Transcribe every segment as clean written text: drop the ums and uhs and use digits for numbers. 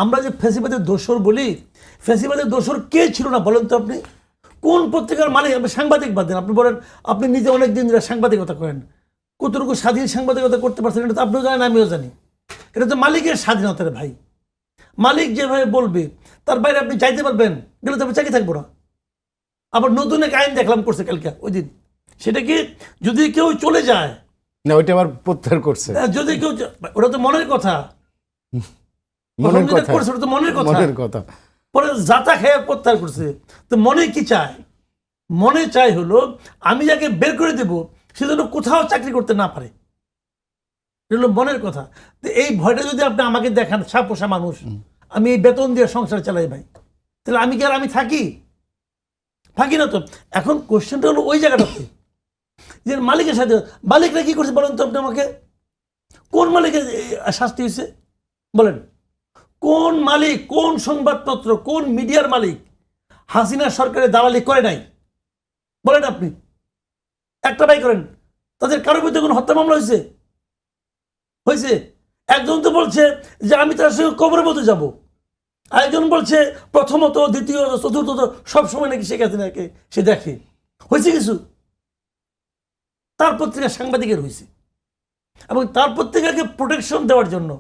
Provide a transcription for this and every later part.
আমরা যে ফ্যাসিবাদের দোসর বলি, ফ্যাসিবাদের দোসর কে ছিল না বলেন তো আপনি? কোন পত্রিকার মালিক? আপনি সাংবাদিক বাদ দেন, আপনি বলেন আপনি নিজে অনেক দিন ধরে সাংবাদিকতা করেন, কতটুকু স্বাধীন সাংবাদিকতা করতে পারছেন এটা তো আপনিও জানেন, আমিও জানি। এটা তো মালিকের স্বাধীনতার ভাই। মালিক যেভাবে বলবে তার বাইরে আপনি চাইতে পারবেন? গেলে তো আপনি চাকরি থাকবো না। আবার নতুন এক আইন দেখলাম করছে কালকে ওই দিন, সেটা কি যদি কেউ চলে যায় না, ওইটা আবার প্রত্যাহার করছে। যদি কেউ ওটা তো মনের কথা, মনের কথা, করছে ওটা তো মনের কথা, মনের কথা। পরে জাতা খেয়ে প্রত্যাহার করছে। তো মনে কি চায়? মনে চাই হলো আমি যাকে বের করে দেব সে যেন কোথাও চাকরি করতে না পারে, এটা হলো মনের কথা। তো এই ভয়টা যদি আপনি আমাকে দেখান, সাপোসা মানুষ, আমি এই বেতন দিয়ে সংসার চালাই ভাই, তাহলে আমি কি আর আমি থাকি? থাকি না তো। এখন কোশ্চেনটা হলো ওই জায়গাটাতে যে মালিকের সাথে, মালিকরা কি করছে বলেন তো আপনি আমাকে? কোন মালিকের শাস্তি হয়েছে বলেন? কোন মালিক, কোন সংবাদপত্র, কোন মিডিয়ার মালিক হাসিনা সরকারের দালালি করে নাই বলেন আপনি? একটা বাই করেন। তাদের কারোর বিরুদ্ধে কোনো হত্যা মামলা হয়েছে? হয়েছে? একজন তো বলছে যে আমি তার সঙ্গে কবরের মতো যাব, আরেকজন বলছে প্রথমত দ্বিতীয় চতুর্থ সবসময় নাকি শেখ হাসিনাকে সে দেখে। হয়েছে কিছু? তার পত্রিকা সাংবাদিকের হয়েছে, এবং তার পত্রিকাকে প্রোটেকশন দেওয়ার জন্য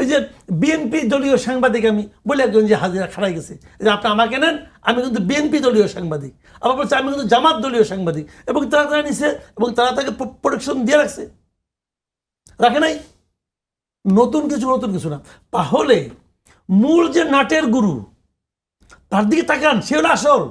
এই যে বিএনপি দলীয় সাংবাদিক, আমি বলে একজন যে হাজিরা খাড়াই গেছে যে আপনি আমাকে নেন, আমি কিন্তু বিএনপি দলীয় সাংবাদিক, আবার বলছে আমি কিন্তু জামাত দলীয় সাংবাদিক, এবং তারা নিছে এবং তারা তাকে প্রোটেকশন দিয়ে রাখছে, রাখে নাই। নতুন কিছু না। তাহলে মূল যে নাটের গুরু তার দিকে তাকান, সে হলো আসল।